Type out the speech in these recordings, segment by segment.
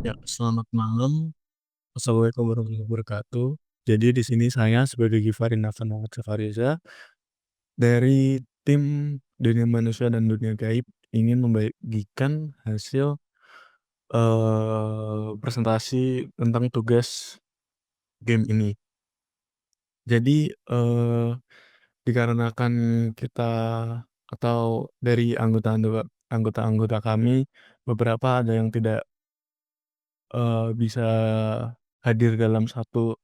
Ya, selamat malam. Assalamualaikum warahmatullahi wabarakatuh. Jadi di sini saya sebagai Gifarin Nafanul Fariza dari tim Dunia Manusia dan Dunia Gaib ingin membagikan hasil presentasi tentang tugas game ini. Jadi dikarenakan kita atau dari anggota-anggota kami beberapa ada yang tidak bisa hadir dalam satu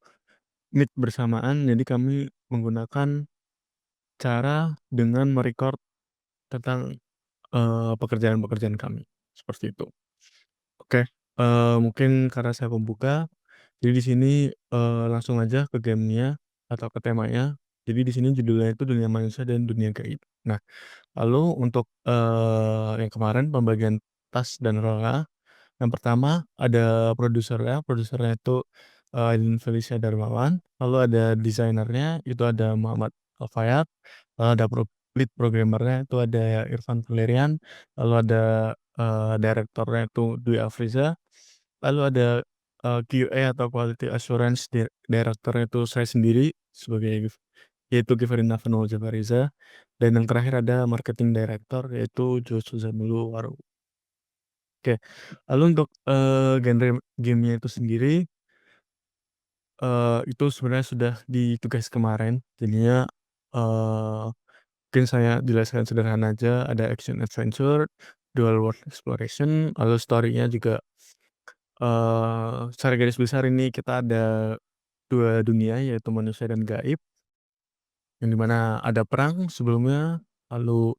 meet bersamaan, jadi kami menggunakan cara dengan merekord tentang, pekerjaan-pekerjaan kami, seperti itu. Oke, mungkin karena saya pembuka, jadi di sini, langsung aja ke gamenya atau ke temanya. Jadi di sini judulnya itu Dunia Manusia dan Dunia Gaib. Nah, lalu untuk, yang kemarin pembagian task dan role. Yang pertama ada produsernya itu, Aidin Felicia Darmawan, lalu ada desainernya itu ada Muhammad Alfayat, lalu ada lead programmernya itu ada Irfan Valerian, lalu ada, direkturnya itu Dwi Afriza, lalu ada, QA atau Quality Assurance director-nya itu saya sendiri yaitu Gifarin Nafanul Fariza, dan yang terakhir ada marketing director yaitu Josu Zamulu Waru. Oke, lalu untuk, genre gamenya itu sendiri, itu sebenarnya sudah di tugas kemarin. Jadinya, eee, mungkin saya jelaskan sederhana aja, ada action adventure, dual world exploration, lalu story-nya juga, secara garis besar ini kita ada 2 dunia yaitu manusia dan gaib, yang di mana ada perang sebelumnya, lalu,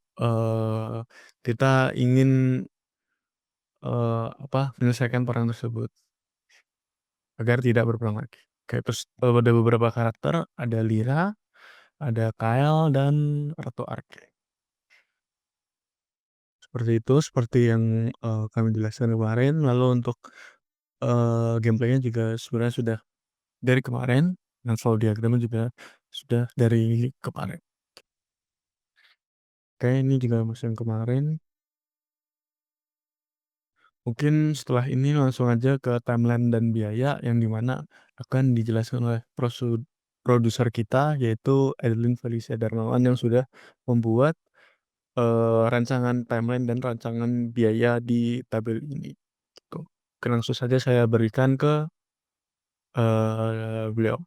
kita ingin, menyelesaikan perang tersebut. Agar tidak berperang lagi. Oke, terus, ada beberapa karakter, ada Lyra, ada Kael, dan Ratu Arke. Seperti itu, seperti yang, kami jelaskan kemarin. Lalu untuk, gameplay-nya juga sebenarnya sudah dari kemarin, dan flow diagram-nya juga sudah dari kemarin. Oke, ini juga masih yang kemarin. Mungkin setelah ini langsung aja ke timeline dan biaya yang di mana akan dijelaskan oleh produser kita yaitu Adeline Felicia Darmawan yang sudah membuat, rancangan timeline dan rancangan biaya di tabel ini, gitu. Oke, langsung saja saya berikan ke, beliau.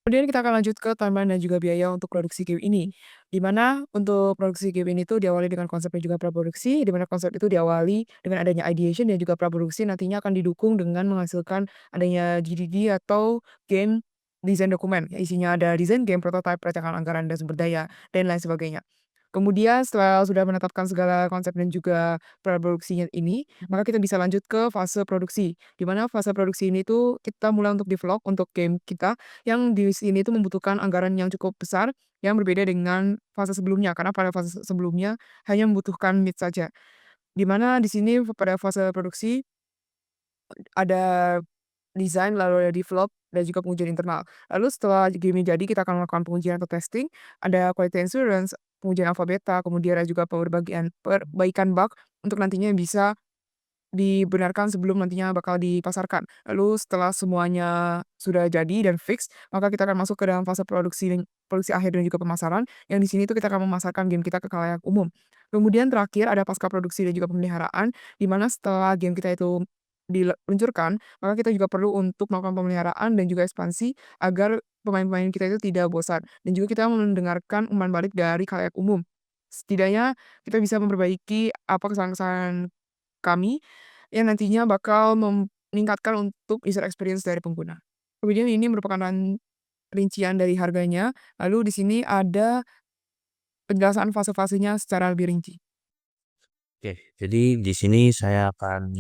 Kemudian kita akan lanjut ke timeline dan juga biaya untuk produksi game ini. Di mana untuk produksi game ini tuh diawali dengan konsep dan juga praproduksi, di mana konsep itu diawali dengan adanya ideation dan juga praproduksi nantinya akan didukung dengan menghasilkan adanya GDD atau game design dokumen. Isinya ada desain game, prototype, perancangan anggaran dan sumber daya, dan lain sebagainya. Kemudian setelah sudah menetapkan segala konsep dan juga praproduksinya ini, maka kita bisa lanjut ke fase produksi. Di mana fase produksi ini tuh kita mulai untuk develop untuk game kita yang di sini tuh membutuhkan anggaran yang cukup besar, yang berbeda dengan fase sebelumnya, karena pada fase sebelumnya hanya membutuhkan mid saja. Di mana di sini pada fase produksi ada desain, lalu ada develop, dan juga pengujian internal. Lalu setelah game-nya jadi, kita akan melakukan pengujian atau testing, ada quality assurance, pengujian alpha beta, kemudian ada juga perbaikan bug untuk nantinya bisa dibenarkan sebelum nantinya bakal dipasarkan. Lalu setelah semuanya sudah jadi dan fix, maka kita akan masuk ke dalam fase produksi akhir dan juga pemasaran, yang di sini tuh kita akan memasarkan game kita ke khalayak umum. Kemudian terakhir ada pasca produksi dan juga pemeliharaan, di mana setelah game kita itu diluncurkan, maka kita juga perlu untuk melakukan pemeliharaan dan juga ekspansi agar pemain-pemain kita itu tidak bosan, dan juga kita mendengarkan umpan balik dari khalayak umum. Setidaknya kita bisa memperbaiki apa kesalahan-kesalahan kami, yang nantinya bakal meningkatkan untuk user experience dari pengguna. Kemudian ini merupakan rincian dari harganya, lalu di sini ada penjelasan fase-fasenya secara lebih rinci. Oke, jadi di sini saya akan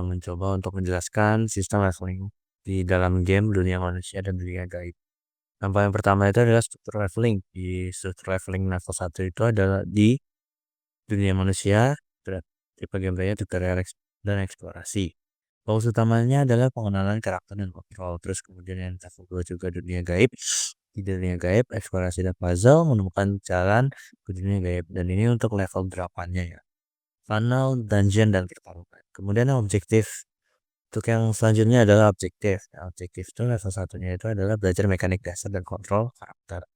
mencoba untuk menjelaskan sistem leveling di dalam game dunia manusia dan dunia gaib. Yang paling pertama itu adalah struktur leveling. Di struktur leveling level 1 itu adalah di dunia manusia, tipe gameplaynya tutorial dan eksplorasi. Fokus utamanya adalah pengenalan karakter dan kontrol. Terus kemudian yang level 2 juga dunia gaib. Di dunia gaib, eksplorasi dan puzzle menemukan jalan ke dunia gaib. Dan ini untuk level 8-nya ya. funnel, dungeon, dan pertarungan. Kemudian objektif untuk yang selanjutnya adalah objektif. Nah, objektif itu level satunya itu adalah belajar mekanik dasar dan kontrol karakter.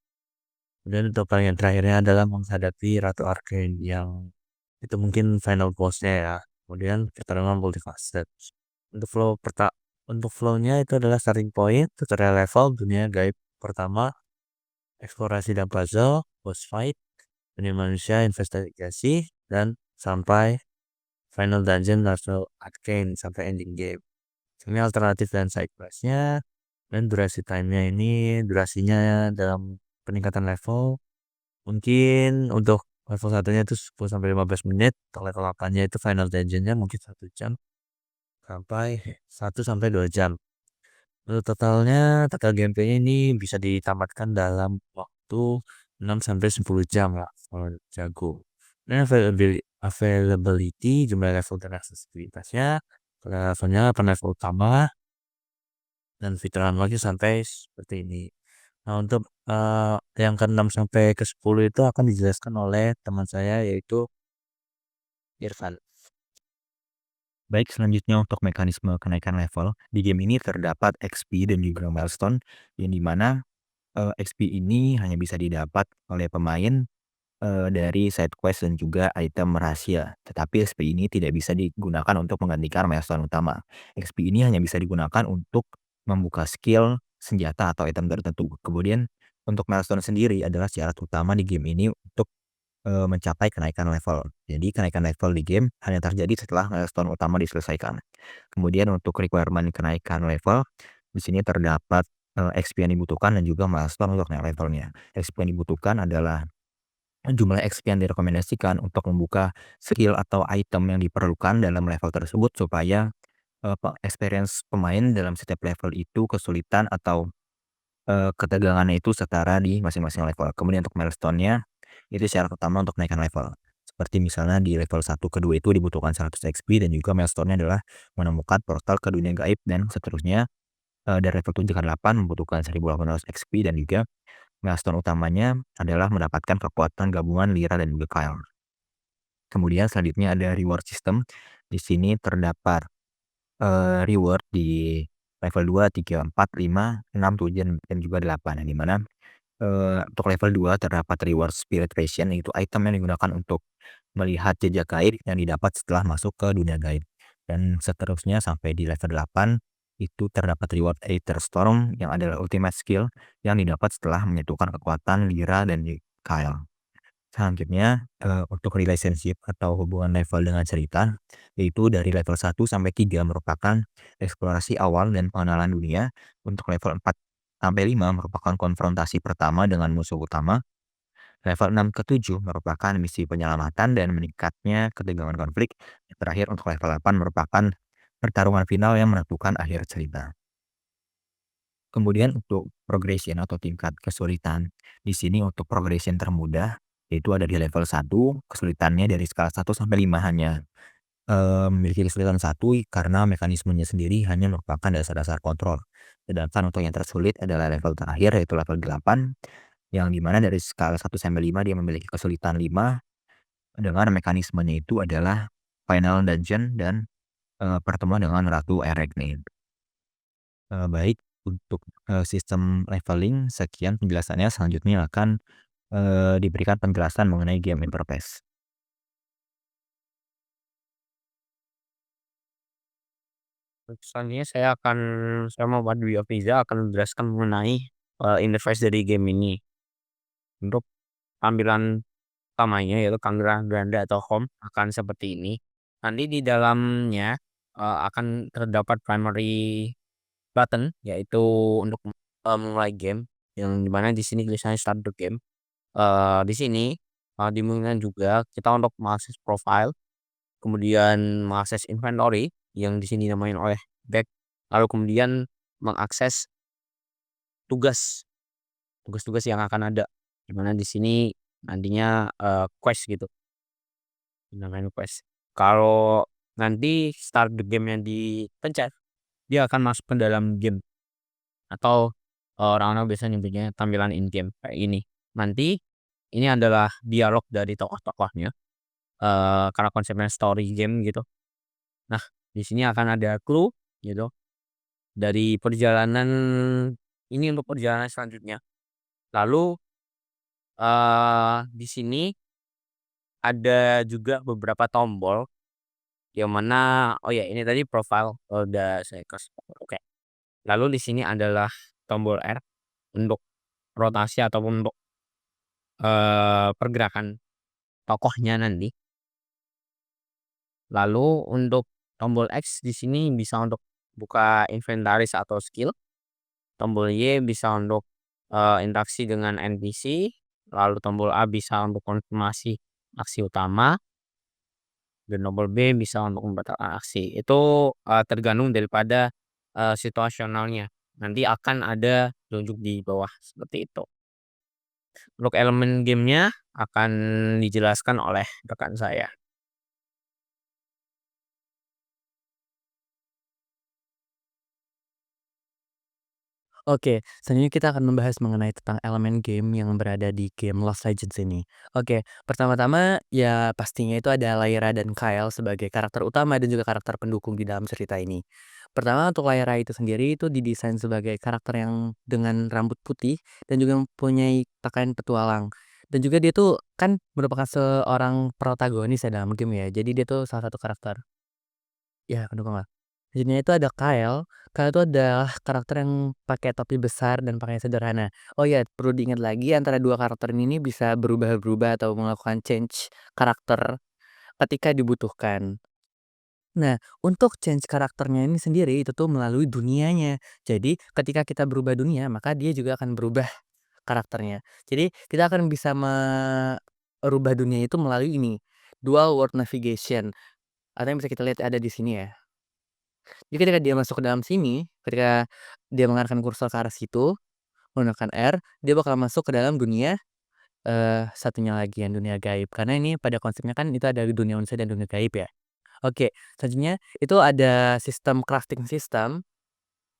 Kemudian untuk yang terakhirnya adalah menghadapi Ratu Arcane yang itu mungkin final bossnya ya. Kemudian pertarungan multifaceted. Untuk untuk flow-nya itu adalah starting point, tutorial level, dunia gaib pertama, eksplorasi dan puzzle, boss fight, dunia manusia, investigasi, dan sampai final dungeon level arcane sampai ending game. Ini alternatif dan side quest-nya, dan durasinya dalam peningkatan level mungkin untuk level satunya itu 10 sampai 15 menit, untuk level 8-nya itu final dungeon-nya mungkin 1 jam sampai 1 sampai 2 jam. Untuk total gameplaynya ini bisa ditamatkan dalam waktu 6 sampai 10 jam lah kalau jago. Dan availability, jumlah level dan aksesibilitasnya, levelnya level utama, dan fitur unlock sampai seperti ini. Nah, untuk yang ke-6 sampai ke-10 itu akan dijelaskan oleh teman saya yaitu Irfan. Baik, selanjutnya untuk mekanisme kenaikan level. Di game ini terdapat XP dan juga milestone, yang dimana XP ini hanya bisa didapat oleh pemain dari side quest dan juga item rahasia. Tetapi XP ini tidak bisa digunakan untuk menggantikan milestone utama. XP ini hanya bisa digunakan untuk membuka skill, senjata, atau item tertentu. Kemudian untuk milestone sendiri adalah syarat utama di game ini untuk mencapai kenaikan level. Jadi kenaikan level di game hanya terjadi setelah milestone utama diselesaikan. Kemudian untuk requirement kenaikan level, di sini terdapat XP yang dibutuhkan dan juga milestone untuk naik levelnya. XP yang dibutuhkan adalah jumlah XP yang direkomendasikan untuk membuka skill atau item yang diperlukan dalam level tersebut supaya experience pemain dalam setiap level itu kesulitan atau ketegangannya itu setara di masing-masing level. Kemudian untuk milestone-nya itu syarat utama untuk naikkan level. Seperti misalnya di level 1 ke 2 itu dibutuhkan 100 XP dan juga milestone-nya adalah menemukan portal ke dunia gaib dan seterusnya. Dari level 7 ke 8 membutuhkan 1800 XP dan juga milestone utamanya adalah mendapatkan kekuatan gabungan Lyra dan juga Kyle. Kemudian selanjutnya ada reward system. Di sini terdapat reward di level 2, 3, 4, 5, 6, 7, dan juga 8. Yang dimana untuk level 2 terdapat reward spirit ration, yaitu item yang digunakan untuk melihat jejak gaib yang didapat setelah masuk ke dunia gaib. Dan seterusnya sampai di level 8 itu terdapat reward Aether Storm yang adalah ultimate skill yang didapat setelah menyatukan kekuatan Lyra dan Kyle. Selanjutnya untuk relationship atau hubungan level dengan cerita, yaitu dari level 1 sampai 3 merupakan eksplorasi awal dan pengenalan dunia. Untuk level 4 sampai 5 merupakan konfrontasi pertama dengan musuh utama. Level 6 ke 7 merupakan misi penyelamatan dan meningkatnya ketegangan konflik. Yang terakhir untuk level 8 merupakan pertarungan final yang menentukan akhir cerita. Kemudian untuk progression atau tingkat kesulitan, di sini untuk progression termudah yaitu ada di level 1, kesulitannya dari skala 1 sampai 5 hanya memiliki kesulitan 1 karena mekanismenya sendiri hanya merupakan dasar-dasar kontrol. Sedangkan untuk yang tersulit adalah level terakhir yaitu level 8 yang dimana dari skala 1 sampai 5 dia memiliki kesulitan 5 dengan mekanismenya itu adalah final dungeon dan pertemuan dengan Ratu Arachne. Baik, untuk sistem leveling sekian penjelasannya. Selanjutnya akan diberikan penjelasan mengenai game interface. Selanjutnya saya Muhammad Dwi Afriza akan menjelaskan mengenai interface dari game ini. Untuk tampilan utamanya yaitu tampilan ganda atau home akan seperti ini. Nanti di dalamnya akan terdapat primary button yaitu untuk memulai game yang dimana di sini tulisannya start the game. Di sini dimungkinkan juga kita untuk mengakses profile, kemudian mengakses inventory yang di sini dinamain oleh back, lalu kemudian mengakses tugas-tugas yang akan ada, dimana di sini nantinya quest gitu, dinamain quest. Kalau nanti start the game yang dipencet, dia akan masuk ke dalam game atau orang-orang biasa nyebutnya tampilan in game kayak ini. Nanti ini adalah dialog dari tokoh-tokohnya. karena konsepnya story game gitu. Nah, di sini akan ada clue gitu dari perjalanan ini untuk perjalanan selanjutnya. Lalu, di sini ada juga beberapa tombol yang mana oh ya ini tadi profile udah saya kasih, oke. Lalu di sini adalah tombol R untuk rotasi ataupun untuk, pergerakan tokohnya nanti. Lalu untuk tombol X di sini bisa untuk buka inventaris atau skill. Tombol Y bisa untuk, interaksi dengan NPC. Lalu tombol A bisa untuk konfirmasi aksi utama. Dan tombol B bisa untuk membatalkan aksi. Itu, tergantung daripada, situasionalnya. Nanti akan ada tunjuk di bawah seperti itu. Untuk elemen gamenya akan dijelaskan oleh rekan saya. Oke, selanjutnya kita akan membahas mengenai tentang elemen game yang berada di game Lost Legends ini. Oke, pertama-tama ya pastinya itu ada Lyra dan Kyle sebagai karakter utama dan juga karakter pendukung di dalam cerita ini. Pertama untuk Lyra itu sendiri itu didesain sebagai karakter yang dengan rambut putih dan juga mempunyai pakaian petualang. Dan juga dia tuh kan merupakan seorang protagonis ya dalam game ya. Jadi dia tuh salah satu karakter ya pendukung lah. Selanjutnya itu ada Kyle. Kyle itu adalah karakter yang pakai topi besar dan pakaian sederhana. Oh ya, perlu diingat lagi antara dua karakter ini bisa berubah-berubah atau melakukan change karakter ketika dibutuhkan. Nah, untuk change karakternya ini sendiri itu tuh melalui dunianya. Jadi, ketika kita berubah dunia, maka dia juga akan berubah karakternya. Jadi, kita akan bisa merubah dunia itu melalui ini, dual world navigation. Atau yang bisa kita lihat ada di sini ya. Jadi ketika dia masuk ke dalam sini, ketika dia mengarahkan kursor ke arah situ, menggunakan R, dia bakal masuk ke dalam dunia, satunya lagi yang dunia gaib. Karena ini pada konsepnya kan itu ada dunia manusia dan dunia gaib ya. Oke, selanjutnya itu ada sistem crafting system,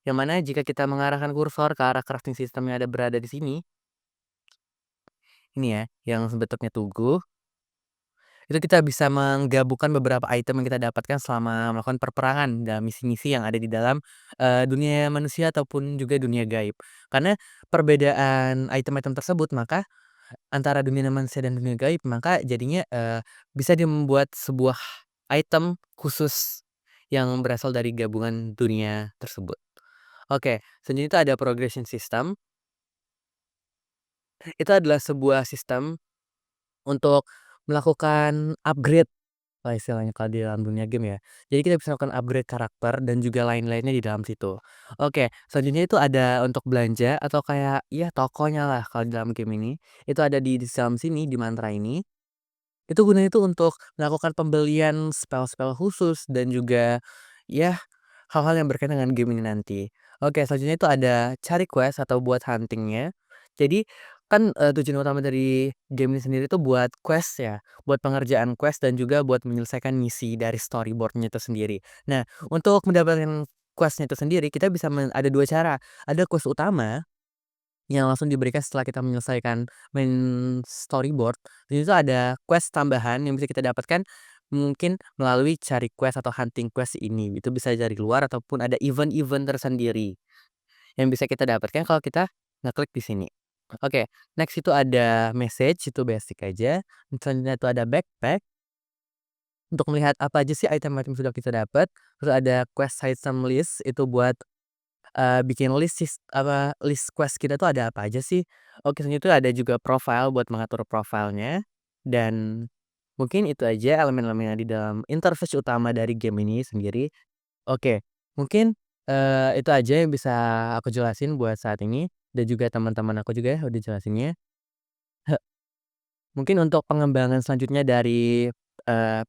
yang mana jika kita mengarahkan kursor ke arah crafting system yang ada berada di sini, ini ya, yang bentuknya tugu, itu kita bisa menggabungkan beberapa item yang kita dapatkan selama melakukan perperangan dalam misi-misi yang ada di dalam, dunia manusia ataupun juga dunia gaib. Karena perbedaan item-item tersebut maka antara dunia manusia dan dunia gaib maka jadinya, bisa membuat sebuah item khusus yang berasal dari gabungan dunia tersebut. Oke, selanjutnya itu ada progression system. Itu adalah sebuah sistem untuk melakukan upgrade lah istilahnya kalau di dalam dunia game ya. Jadi kita bisa melakukan upgrade karakter dan juga lain-lainnya di dalam situ. Oke, selanjutnya itu ada untuk belanja atau kayak ya tokonya lah kalau di dalam game ini. Itu ada di dalam sini di mantra ini. Itu gunanya itu untuk melakukan pembelian spell-spell khusus dan juga ya hal-hal yang berkaitan dengan game ini nanti. Oke, selanjutnya itu ada cari quest atau buat huntingnya. Jadi kan tujuan utama dari game ini sendiri itu buat quest ya, buat pengerjaan quest dan juga buat menyelesaikan misi dari storyboardnya itu sendiri. Nah, untuk mendapatkan questnya itu sendiri kita bisa ada dua cara. Ada quest utama yang langsung diberikan setelah kita menyelesaikan main storyboard. Di situ ada quest tambahan yang bisa kita dapatkan mungkin melalui cari quest atau hunting quest ini. Itu bisa dari luar ataupun ada event-event tersendiri yang bisa kita dapatkan kalau kita ngeklik di sini. Oke, next itu ada message, itu basic aja. Selanjutnya itu ada backpack untuk melihat apa aja sih item-item sudah kita dapat. Terus ada quest item list itu buat bikin list quest kita tuh ada apa aja sih. Oke, selanjutnya itu ada juga profile buat mengatur profilnya. Dan mungkin itu aja elemen-elemen yang di dalam interface utama dari game ini sendiri. Oke, mungkin, itu aja yang bisa aku jelasin buat saat ini, dan juga teman-teman aku juga ya udah jelasinnya. He Mungkin untuk pengembangan selanjutnya dari,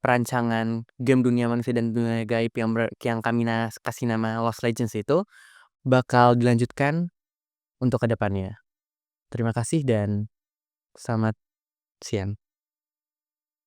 perancangan game dunia manusia dan dunia gaib yang kami kasih nama Lost Legends itu, bakal dilanjutkan untuk ke depannya. Terima kasih dan selamat siang.